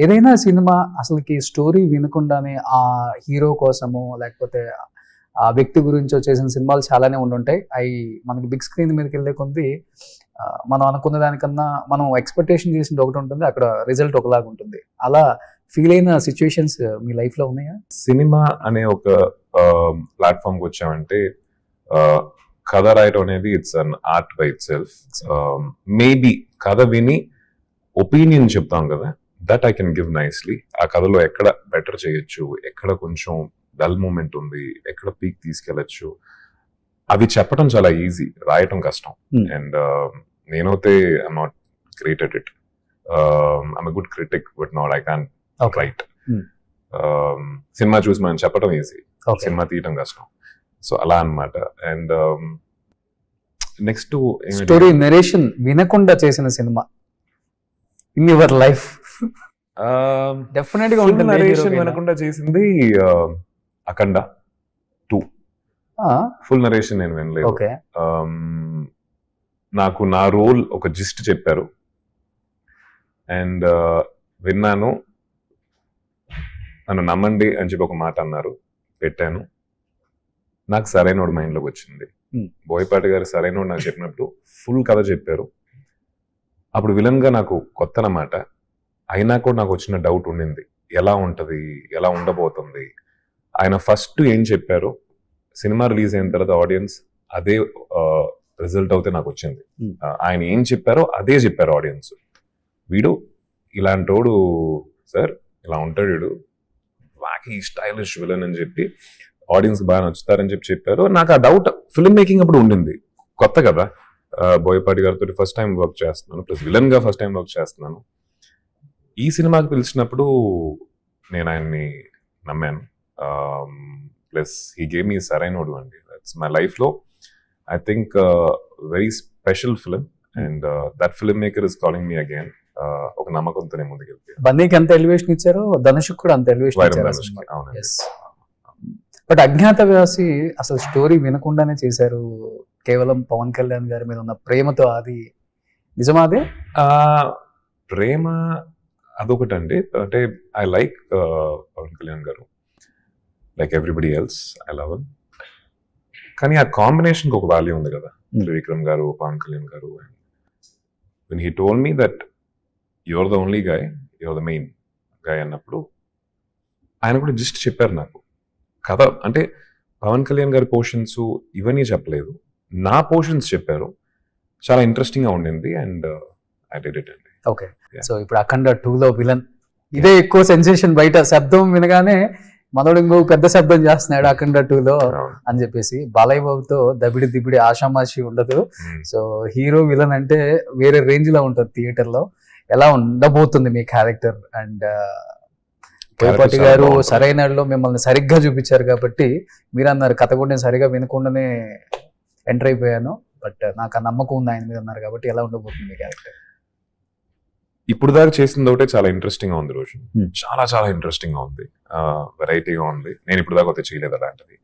ఏదైనా సినిమా అసలుకి స్టోరీ వినకుండానే ఆ హీరో కోసమో లేకపోతే ఆ వ్యక్తి గురించో చేసిన సినిమాలు చాలానే ఉండుంటాయి. అవి మనకి బిగ్ స్క్రీన్ మీదకి వెళ్ళే కొద్ది మనం అనుకున్న దానికన్నా మనం ఎక్స్పెక్టేషన్ చేసింది ఒకటి ఉంటుంది, అక్కడ రిజల్ట్ ఒకలాగా ఉంటుంది. అలా ఫీల్ అయిన సిచ్యువేషన్స్ మీ లైఫ్లో ఉన్నాయా? సినిమా అనే ఒక ప్లాట్ఫామ్కి వచ్చామంటే కథ రాయటం అనేది it's an art by it self. Maybe కథ విని ఒపీనియన్ చెప్తాం కదా, that I can give nicely. ఆ కథలో ఎక్కడ బెటర్ చేయొచ్చు, ఎక్కడ కొంచెం డల్ మూమెంట్ ఉంది, ఎక్కడ పీక్ తీసుకెళ్లొచ్చు, అవి చెప్పడం చాలా ఈజీ, రాయటం కష్టం. అండ్ నేనైతే I'm not great at it. I'm a good critic but not I can write. Cinema చూసి మనం చెప్పడం ఈజీ, సినిమా తీయటం కష్టం. సో అలా అన్నమాట. అండ్ నెక్స్ట్ స్టోరీ నరేషన్ వినకుండా చేసిన cinema in your life definite గా ఉంటుంది. నరేషన్ వినకుండా చేసింది అఖండ 2. ఫుల్ నరేషన్ నేను వినలేదు. నాకు నా రోల్ ఒక జిస్ట్ చెప్పారు అండ్ విన్నాను. నన్ను నమ్మండి అని చెప్పి ఒక మాట అన్నారు, పెట్టాను. నాకు సరైనోడు మైండ్లోకి వచ్చింది. బోయపాటి గారు సరైనోడు నాకు చెప్పినప్పుడు ఫుల్ కథ చెప్పారు. అప్పుడు విలన్ గా నాకు కొత్త అన్నమాట. అయినా కూడా నాకు వచ్చిన డౌట్ ఉండింది, ఎలా ఉంటది, ఎలా ఉండబోతుంది. ఆయన ఫస్ట్ ఏం చెప్పారు, సినిమా రిలీజ్ అయిన తర్వాత ఆడియన్స్ అదే రిజల్ట్ అవుతే నాకు వచ్చింది. ఆయన ఏం చెప్పారో అదే చెప్పారు ఆడియన్స్. వీడు ఇలాంటోడు సార్, ఇలా ఉంటాడు వీడు, వాకి స్టైలిష్ విలన్ అని చెప్పి ఆడియన్స్ బాగా నచ్చుతారని చెప్పి చెప్పారు. నాకు ఆ డౌట్ ఫిల్మ్ మేకింగ్ అప్పుడు ఉండింది, కొత్త కదా. బోయపాటి గారితో ఫస్ట్ టైం వర్క్ చేస్తున్నాను, ప్లస్ విలన్ గా ఫస్ట్ టైం వర్క్ చేస్తున్నాను. ఈ సినిమాకి పిలిచినప్పుడు నేను ఆయన్ని నమ్మాను. Plus he gave me Sarrainodu అండి. దట్స్ మై లైఫ్లో I think very special film. And that film maker is calling me again. ఒక నమ్మకంతోనే ముందుకెళ్తే. బన్నీకి అంత ఎలివేషన్ ఇచ్చారు, ధనుష్ కూడా అంత ఎలివేషన్ ఇచ్చారు. బట్ అజ్ఞాతవాసి అసలు స్టోరీ వినకుండానే చేశారు, కేవలం పవన్ కళ్యాణ్ గారి మీద ఉన్న ప్రేమతో. అది నిజమా? అదే ప్రేమ అదొకటండి. అంటే ఐ లైక్ పవన్ కళ్యాణ్ గారు, like everybody else I love him. కానీ ఆ కాంబినేషన్కి ఒక వాల్యూ ఉంది కదా, త్రివిక్రమ్ గారు, పవన్ కళ్యాణ్ గారు. when he told me that you're the only guy, you're the main guy అన్నప్పుడు ఆయన కూడా జస్ట్ చెప్పారు నాకు కథ. అంటే పవన్ కళ్యాణ్ గారి పోర్షన్స్ ఇవన్నీ చెప్పలేదు, నా పోర్షన్స్ చెప్పారు. చాలా ఇంట్రెస్టింగ్ గా ఉండింది అండ్ ఐ డిడ్ ఇట్ అండి. ఓకే, సో ఇప్పుడు అఖండ 2లో విలన్ ఇదే ఎక్కువ సెన్సేషన్. బయట శబ్దం వినగానే మనోడు ఇంకో పెద్ద శబ్దం చేస్తున్నాడు అఖండ 2లో అని చెప్పేసి. బాలయ్య బాబుతో దబిడి దిబిడి ఆషామాషి ఉండదు. సో హీరో విలన్ అంటే వేరే రేంజ్ లో ఉంటుంది థియేటర్ లో. ఎలా ఉండబోతుంది మీ క్యారెక్టర్? అండ్ బోయపాటి గారు సరైనలో మిమ్మల్ని సరిగ్గా చూపించారు కాబట్టి మీరు అన్నారు కథ కూడా నేను సరిగా వినకుండానే ఎంటర్ అయిపోయాను, బట్ నాకు ఆ నమ్మకం ఉంది ఆయన మీద అన్నారు కాబట్టి ఎలా ఉండబోతుంది మీ క్యారెక్టర్? ఇప్పుడు దాకా చేసింది ఒకటే చాలా ఇంట్రెస్టింగ్ గా ఉంది రోజు. చాలా చాలా ఇంట్రెస్టింగ్ గా ఉంది, వెరైటీగా ఉంది. నేను ఇప్పుడు దాకా అయితే చేయలేదు అలాంటిది.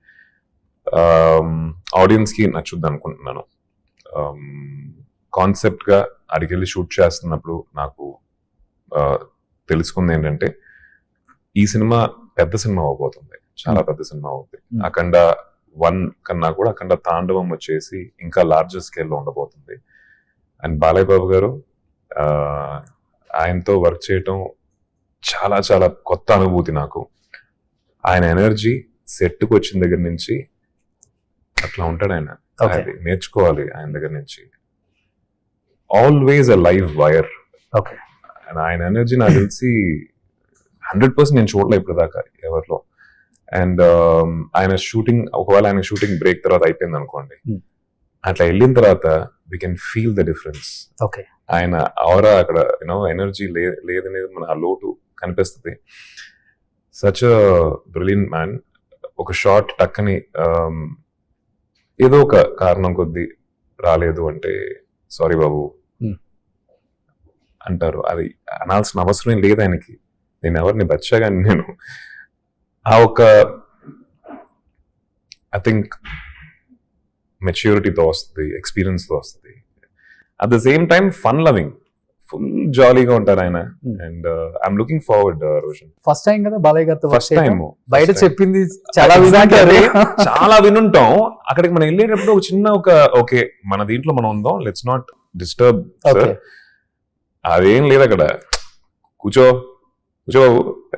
ఆడియన్స్ కి నచ్చుద్ది అనుకుంటున్నాను. కాన్సెప్ట్ గా అడిగెళ్ళి షూట్ చేస్తున్నప్పుడు నాకు తెలుసుకుంది ఏంటంటే, ఈ సినిమా పెద్ద సినిమా అవబోతుంది, చాలా పెద్ద సినిమా అవుతుంది. అఖండ 1 కన్నా కూడా అఖండ తాండవం వచ్చేసి ఇంకా లార్జర్ స్కేల్లో ఉండబోతుంది. అండ్ బాలయ్య బాబు గారు, ఆయనతో వర్క్ చేయటం చాలా చాలా కొత్త అనుభూతి నాకు. ఆయన ఎనర్జీ సెట్కి వచ్చిన దగ్గర నుంచి అట్లా ఉంటాడు ఆయన. అది నేర్చుకోవాలి ఆయన దగ్గర నుంచి. Always a live wire. ఆయన ఎనర్జీ నాకు తెలిసి 100% నేను చూడలే ఇప్పుడు దాకా ఎవరిలో. అండ్ ఆయన షూటింగ్, ఒకవేళ ఆయన షూటింగ్ బ్రేక్ తర్వాత అయిపోయింది అనుకోండి, అట్లా వెళ్ళిన తర్వాత we can feel the difference. ఆయన ఆరా అక్కడ యూనో ఎనర్జీ లేదనేది మన ఆ లోటు కనిపిస్తుంది. Such a brilliant man. ఒక షార్ట్ టక్కని ఏదో ఒక కారణం కొద్దీ రాలేదు అంటే సారీ బాబు అంటారు. అది అనాల్సిన అవసరం లేదు ఆయనకి. నేను ఎవరిని బచ్చా కానీ నేను ఆ ఒక ఐ థింక్ మెచ్యూరిటీతో వస్తుంది, ఎక్స్పీరియన్స్తో వస్తుంది. At the same time fun loving, full జాలీగా ఉంటారు ఆయన. Hmm. And I'm looking forward Roshan. First time కదా బాలయ్య గారితో ఫస్ట్ టైం బయట చెప్పింది చాలా Exactly. విధాలు చాలా వినుంటాం. అక్కడికి మనం వెళ్ళేటప్పుడు ఒక చిన్న ఓకే మన దీంట్లో మనం ఉందాం, లెట్స్ నాట్ డిస్టర్బ్ ఓకే అదేం లేదు అక్కడ. కూర్చో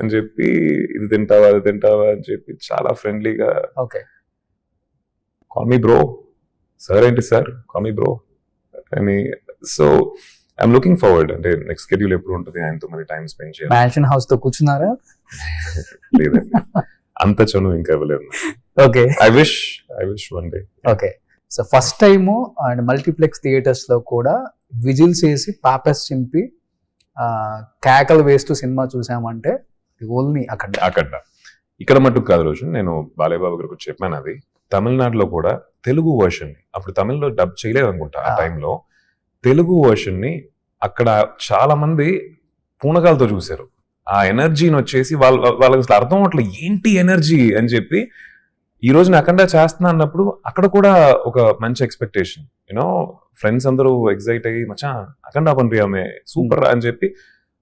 అని చెప్పి ఇది తింటావా అది తింటావా అని చెప్పి చాలా ఫ్రెండ్లీగా okay call me bro, sir ఏంటి సార్ కాల్ మీ బ్రో అని. So I'm looking forward. అంటే నెక్స్ట్ షెడ్యూల్ ఎప్పుడు ఉంటుంది ఆయనతో మరి టైం స్పెండ్ చేయాలి. మ్యాన్షన్ హౌస్ తో కూర్చున్నారా? లేదండి, అంత చనువు ఇంకా ఇవ్వలేదు. Okay I wish one day. Okay so first time and multiplex theatres లో కూడా విజిల్స్ వేసి పాపెస్ చింపి కేకలు వేస్తూ సినిమా చూసామంటే ఓన్లీ అక్కడ ఇక్కడ మట్టుకు కాదు రోజు. నేను బాలయ్య బాబు గారికి చెప్పాను అది. తమిళనాడులో కూడా తెలుగు వర్షన్ ని, అప్పుడు తమిళ్లో డబ్ చేయలేదు అనుకుంటా ఆ టైంలో, తెలుగు వర్షన్ ని అక్కడ చాలా మంది పూనకాలతో చూశారు. ఆ ఎనర్జీని వచ్చేసి వాళ్ళకి అసలు అర్థం అవ్వట్లేదు ఏంటి ఎనర్జీ అని చెప్పి. ఈ రోజు నేను అఖండ చేస్తున్నా అన్నప్పుడు అక్కడ కూడా ఒక మంచి ఎక్స్పెక్టేషన్, యూనో ఫ్రెండ్స్ అందరూ ఎగ్జైట్ అయ్యి మచ్చా అఖండ పనిపియామే సూపర్ అని చెప్పి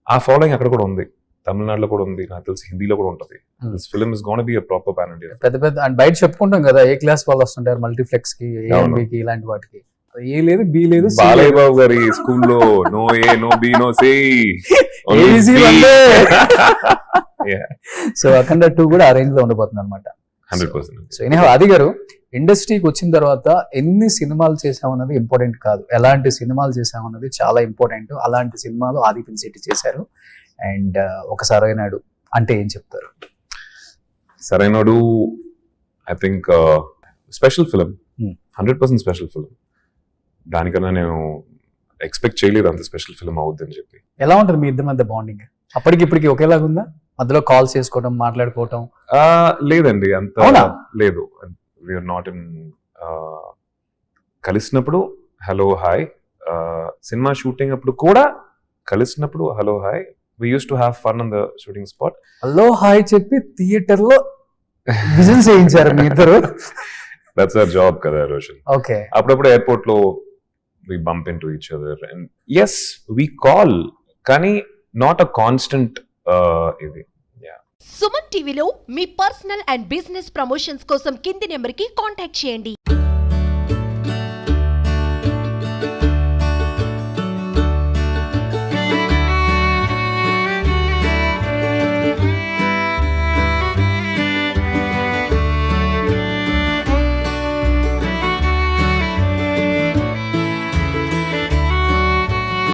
ఆ ఫాలోయింగ్ అక్కడ కూడా ఉంది. తమిళనాడులో కూడా ఉంది, నాకు తెలిసి హిందీలో కూడా ఉంటుంది. This film is gonna B a proper pan India. పెద్ద పెద్ద అండ్ బయట చెప్పుకుంటాం కదా ఏ క్లాస్ వాళ్ళు వస్తుంటారు మల్టీప్లెక్స్ కి, ఏఎంబికి, ఇలాంటి వాటికి. ఏ లేదు బి లేదు బాలయ్య బాబు గారి స్కూల్లో no A no B no C so Akhanda 2 కూడా ఆ రేంజ్ లో ఉండబోతుంది అనమాట. 100%. సో ఎనీహౌ ఆది గారు ఇండస్ట్రీకి వచ్చిన తర్వాత ఎన్ని సినిమాలు చేసామన్నది ఇంపార్టెంట్ కాదు, ఎలాంటి సినిమాలు చేసామన్నది చాలా ఇంపార్టెంట్. అలాంటి సినిమాలు ఆది పినిశెట్టి చేశారు. అండ్ ఒక సరైనడు అంటే ఏం చెప్తారు? Sarrainodu I think special film, 100% special film. దానికన్నా నేను ఎక్స్పెక్ట్ చేయలేదు అంత స్పెషల్ ఫిలిం అవుద్దని చెప్పి. ఎలా ఉంటుంది మీ ఇద్దరి మధ్య బాండింగ్? అప్పటికి ఇప్పటికి ఒకేలాగా ఉందా? మధ్యలో కాల్స్ చేసుకోవడం, మాట్లాడుకోవటం? లేదండి, అంత లేదు. We are not in. కలిసినప్పుడు హలో హాయ్, సినిమా షూటింగ్ అప్పుడు కూడా కలిసినప్పుడు hello hi. We used to have fun on the shooting spot. Hello hi చెప్పి థియేటర్ లో విజిల్స్ చేయించారు మీ ఇద్దరు. That's our job కదా రోషన్. ఓకే అప్పుడప్పుడు ఎయిర్పోర్ట్ లో we bump into each other and yes we call, కానీ not a constant ఇది. సుమన్ టీవీలో మీ పర్సనల్ అండ్ బిజినెస్ ప్రమోషన్స్ కోసం కింది నెంబర్కి కాంటాక్ట్ చేయండి.